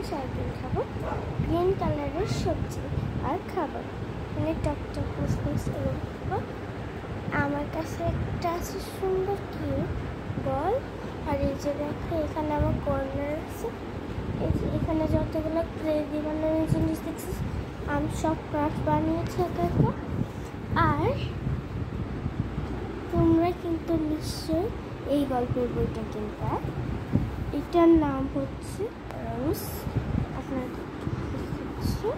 সারাদিন খাবো গ্রিন কালারের সবজি আর খাবার, মানে টকটক ফুসফুস এবং খাবো। আমার কাছে একটা আছে সুন্দর কিউট বল, আর এই যে দেখো এখানে আমার কর্নার আছে। এই যে এখানে যতগুলো ক্লে দিয়ে বানানো জিনিস দেখছিস, আমি সব ক্রাফট বানিয়েছি একা। আর তোমরা কিন্তু নিশ্চয়ই এই গল্পের বইটা কিনবা। এটার নাম হচ্ছে রংস। আপনাদের হচ্ছে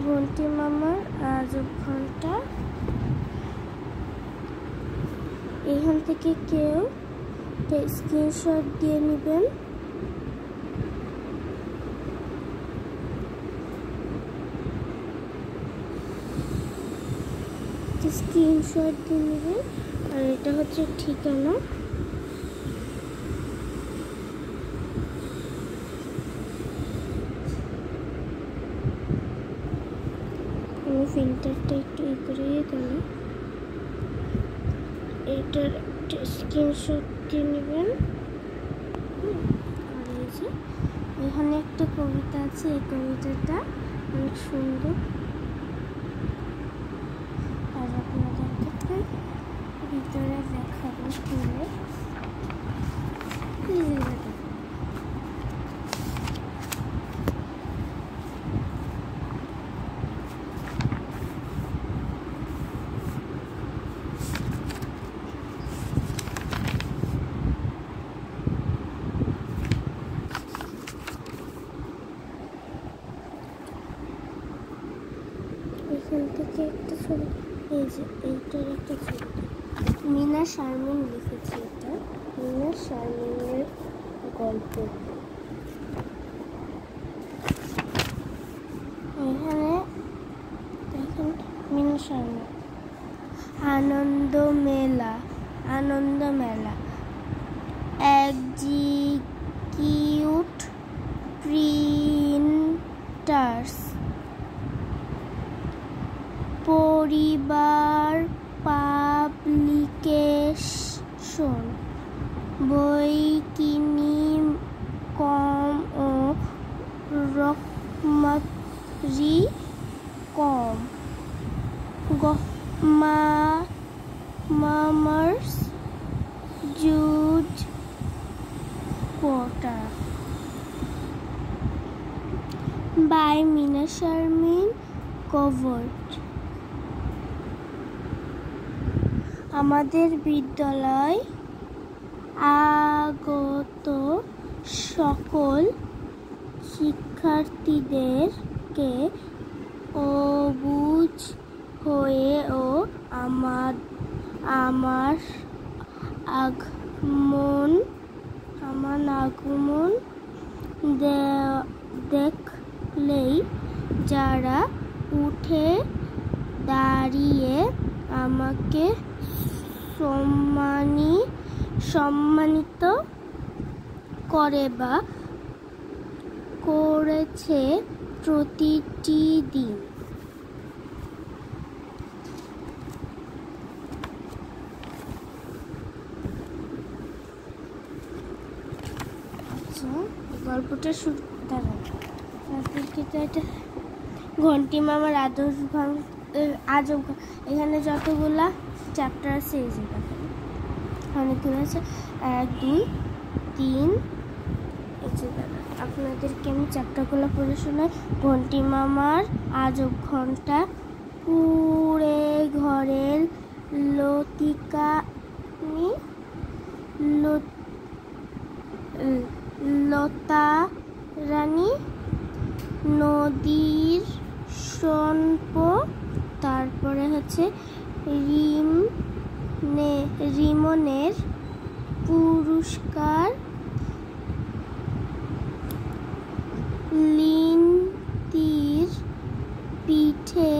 ঘন্টি মামার আজব ঘন্টা। এইখান থেকে কেউ স্ক্রিনশট দিয়ে নেবেন। স্ক্রিনশট দিয়ে নেবেন। আর এটা হচ্ছে ঠিকানা। আমি ফিল্টারটা একটু করিয়ে দিলাম। এটার একটা স্ক্রিনশট দিয়ে নেবেন। আর এই যে এখানে একটা কবিতা আছে, এই কবিতাটা অনেক সুন্দর। আর আপনাদেরকে ভিতরে দেখাবো খুলে। এখান থেকে একটা ছবি, এই যে এইটার একটা ছবি মিনা শারমিন লিখেছে। এটা মিনা শারমিনের গল্প। এখানে দেখেন মিনা শারমিন। আনন্দ মেলা, আনন্দ মেলা এক্সিকিউট প্রিন্টার্স, পরিবার পাবলিকেশন, বইকিনি কম ও রকমারি কম, মামার্স জুজ কোটা বাই মিনা শারমিন কভার্ড। আমাদের বিদ্যালয় আগত সকল শিক্ষার্থীদেরকে অবুঝ হয়েও আমার আগমন দেখলেই যারা উঠে দাঁড়িয়ে আমাকে সম্মানিত করে বা করেছে প্রতিটি দিন। আচ্ছা, গল্পটা শুরু এটা ঘন্টি মামার আজব। এখানে যতগুলা চ্যাপ্টার আছে এই যে দেখেন অনেকগুলো আছে, 1 2 3। এই যে আপনাদেরকে আমি চ্যাপ্টারগুলো পড়ে শোনাই। ঘন্টি মামার আজব ঘন্টা, কুড়ে ঘরের লতা রানী, নদীর সম্প, তারপরে হচ্ছে রিমনের পুরস্কার, লিন্তির পিঠে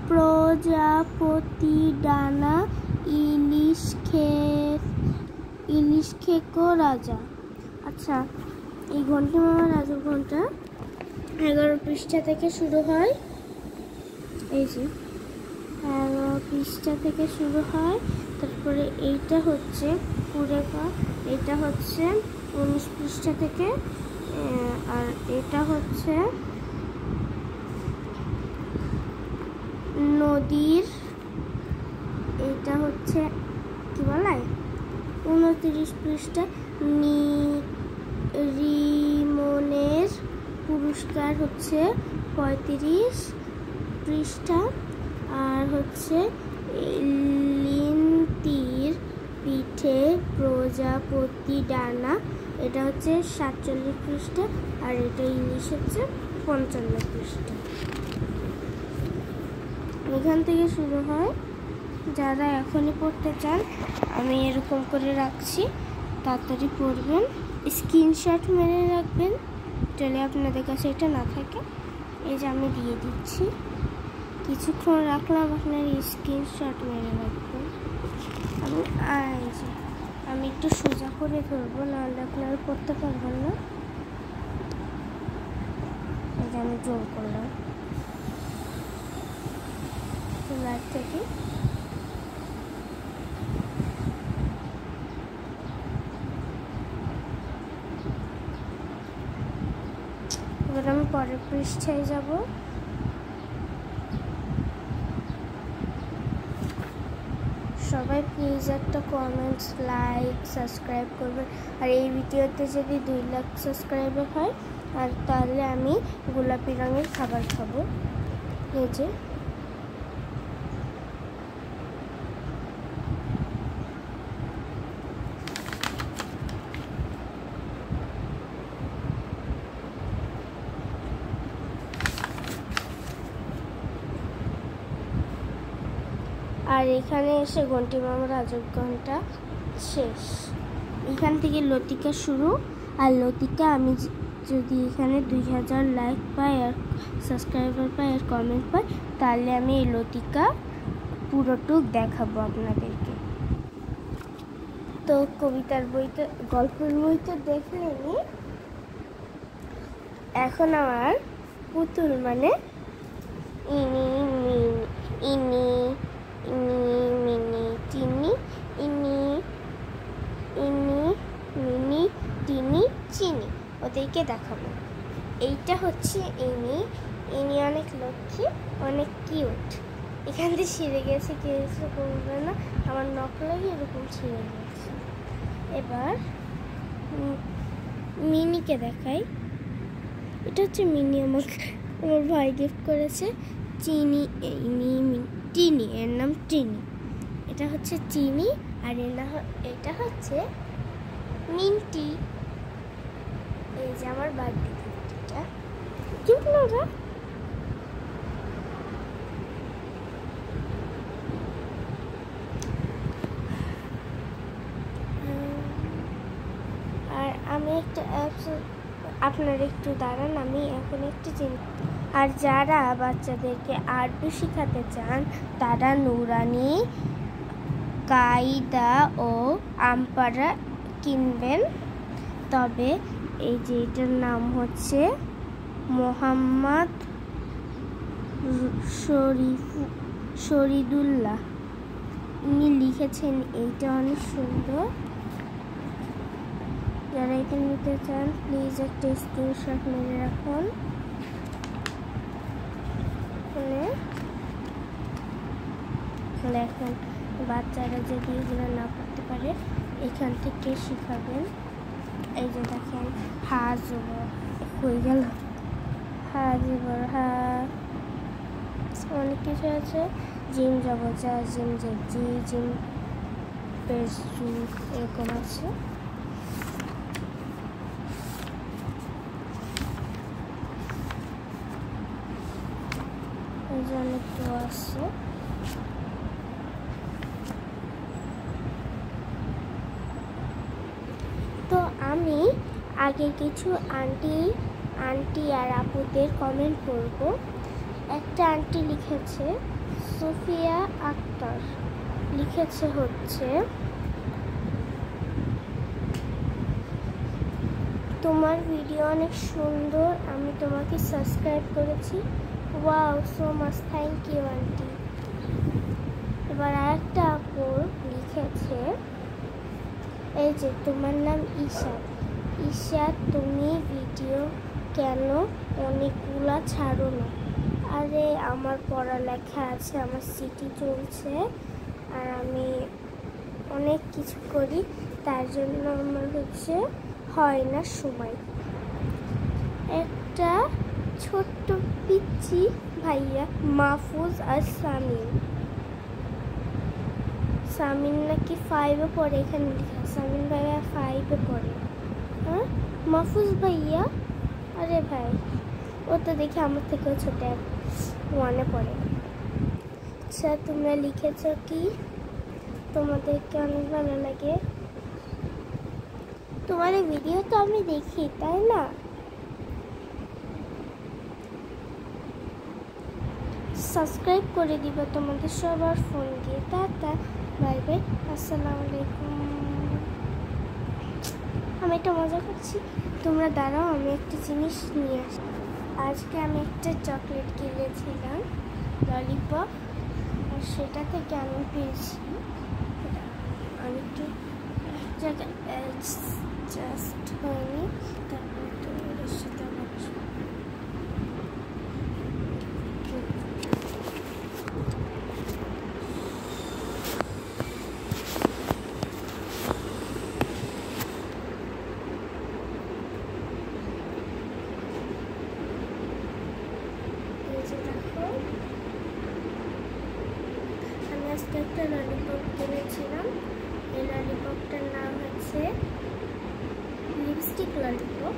প্রজাপতি ডানা, ইলিশ খেকো রাজা। আচ্ছা, এই ঘন্টি মামার আজব ঘন্টা 11 পৃষ্ঠা থেকে শুরু হয়। এই যে 11 পৃষ্ঠা থেকে শুরু হয়। তারপরে এইটা হচ্ছে কুড়ে ঘর, এটা হচ্ছে 19 পৃষ্ঠা থেকে। আর এটা হচ্ছে নদীর, এটা হচ্ছে কি বলে 29 পৃষ্ঠা, রিমনের পুরস্কার হচ্ছে 35 পৃষ্ঠা। আর হচ্ছে লিন্তির পিঠে প্রজাপতি ডানা, এটা হচ্ছে 47 পৃষ্ঠা। আর এটা ইংলিশ হচ্ছে 55 পৃষ্ঠা। এখান থেকে শুরু হয়। যারা এখনই পড়তে চান আমি এরকম করে রাখছি, তাড়াতাড়ি পড়বেন, স্ক্রিনশট মেরে রাখবেন যদি আপনাদের কাছে এটা না থাকে। এই যে আমি দিয়ে দিচ্ছি, কিছুক্ষণ রাখলাম, আপনার স্ক্রিনশট মেরে রাখবেন। আমি একটু সোজা করে ধরবো, নাহলে আপনারা পড়তে পারবেন না। এই যে আমি জোর করলাম লাইট থেকে। এবার আমি পরের পৃষ্ঠায় যাব। সবাই প্লিজ একটা কমেন্টস, লাইক, সাবস্ক্রাইব করবেন। আর এই ভিডিওতে যদি 2 লাখ সাবস্ক্রাইবার হয় আর তাহলে আমি গোলাপি রঙের খাবার খাবো। এই যে আর এখানে এসে ঘন্টি মামার আজব ঘন্টা শেষ। এখান থেকে লতিকা শুরু। আর লতিকা আমি যদি এখানে 2000 লাইক পাই আর সাবস্ক্রাইবার পাই আর কমেন্ট পাই, তাহলে আমি এই লতিকা পুরোটুক দেখাবো আপনাদেরকে। তো কবিতার বইতে, গল্পের বইতে দেখলেনি। এখন আমার পুতুল মানে ইনি ইনি ইনি মিনি টিনি, ইনি ইনি মিনি টিনি চিনি, ওদেরকে দেখাবো। এইটা হচ্ছে ইনি। ইনি অনেক লক্ষ্মী, অনেক কিউট। এখান থেকে ছিঁড়ে গেছে, কিছু করবে না, আমার নখ লাগে এরকম ছিঁড়ে গেছে। এবার মিনিকে দেখাই। এটা হচ্ছে মিনি, আমার ভাই গিফট করেছে। চিনি, টিনি, এর নাম টিনি। এটা হচ্ছে চিনি। আর এটা হচ্ছে মিন্টি। এই যে আমার বার্থডে গিফটটা, কিউট না ওরা? আর আমি একটা আপনার একটু দাঁড়ান, আমি এখন একটু চিন্তা। আর যারা বাচ্চাদেরকে আরবি শেখাতে চান তারা নুরানি, কায়দা ও আমপারা কিনবেন। তবে এই যে এটার নাম হচ্ছে মোহাম্মদ শরীদুল্লাহ, ইনি লিখেছেন। এইটা অনেক সুন্দর। যারা এটা নিতে চান প্লিজ একটা স্ক্রিনশট মেরে রাখুন। এখন বাচ্চারা যদি এগুলো না করতে পারে এখান থেকে শিখাবেন। এই যে দেখেন, হাজ হয়ে গেল, হাজ হা, অনেক কিছু আছে। জিম যাবো, যা জিম জি, জিম পেজু, এরকম আছে। এই যে অনেক তো আছে। তো আমি আগে কিছু আন্টি আর আপুদের কমেন্ট করব। একটা আন্টি লিখেছে, সুফিয়া আক্তার লিখেছে হচ্ছে, তোমার ভিডিও অনেক সুন্দর, আমি তোমাকে সাবস্ক্রাইব করেছি। Wow, so much, thank you aunty. এবার আরেকটা আপু লিখেছে, এই যে তোমার নাম ঈশা, ঈশা তুমি ভিডিও কেন অনেকগুলা ছাড়ো না? আরে আমার পড়ালেখা আছে, আমার সিটি চলছে, আর আমি অনেক কিছু করি, তার জন্য আমার হয় না সময়। একটা ছোট্ট পিচ্চি ভাইয়া মাহফুজ আর সামিন নাকি 5-এ পড়ে, এখানে লেখা সামিন ভাইয়া 5-এ পড়ে। হ্যাঁ, মাহফুজ ভাইয়া, আরে ভাই ও তো দেখি আমার থেকেও ছোট, 1-এ পড়ে। আচ্ছা, তোমরা লিখেছ কি? তোমাদেরকে অনেক ভালো লাগে। তোমার ভিডিও তো আমি দেখি, তাই না? সাবস্ক্রাইব করে দিবা তোমাদের সবার ফোন দিয়ে। টাটা, বাই বাই, আসসালামু আলাইকুম। আমি একটা মজা করছি, তোমরা দাঁড়াও, আমি একটা জিনিস নিয়ে আসি। আজকে আমি একটা চকলেট কিনেছিলাম, ললিপপ, আর সেটা থেকে আমি পেয়েছি, আমি একটু জায়গায় জাস্ট হয়নি, তারপর তোমাদের সাথে আমি আজকে একটা ললিপপ কিনেছিলাম। এই ললিপপটার নাম হচ্ছে লিপস্টিক ললিপপ।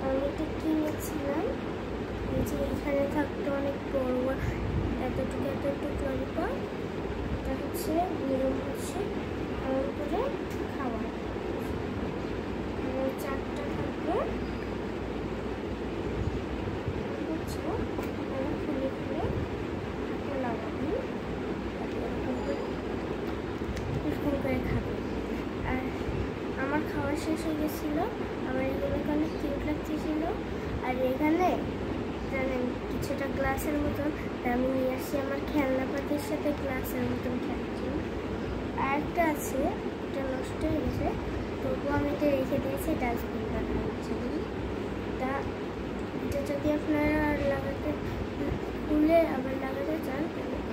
আমি এটা কিনেছিলাম, এই যে এখানে থাকতো অনেক বড় এতটুকু ললিপপ। এটা হচ্ছে নিয়ম হচ্ছে এমন করে খাওয়া, চারটা থাকবে, খুলে খুলে লাগাবি, এরকম করে খাবে। আর আমার খাওয়া শেষ হয়ে গেছিলো, আমার এগুলোকে অনেক কিউট লাগতেছিল। আর এখানে জানেন কিছুটা গ্লাসের মতন, আমি নিয়ে আসি আমার খেলনা পাতির সাথে গ্লাসের মতন খেলছি। আর একটা আছে, এটা নষ্ট হয়ে গেছে, তবুও আমি এটা রেখে দিয়েছি ডাস্টবিন বানানোর জন্য। এটা যদি আপনারা লাগাতে খুলে আবার লাগাতে চান,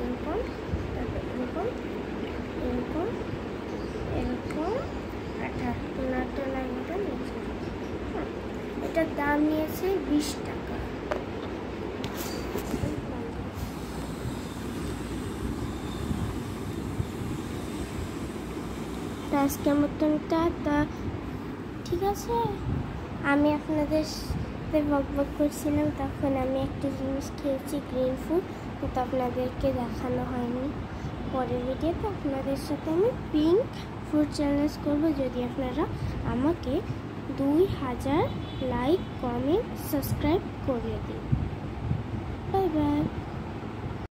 এরকম, তারপর এরকম এরকম এরকম নাটটা লাগাতে নিয়েছে। এটার দাম নিয়েছে 20 টাকা। আজকের মতন টাটা, ঠিক আছে? আমি আপনাদের সাথে বকবক করছিলাম, তখন আমি একটা জিনিস খেয়েছি, গ্রিন ফুড, কিন্তু আপনাদেরকে দেখানো হয়নি। পরের ভিডিওতে আপনাদের সাথে আমি পিঙ্ক ফুড চ্যালেঞ্জ করবো, যদি আপনারা আমাকে 2000 লাইক, কমেন্ট, সাবস্ক্রাইব করে দিন। Bye bye.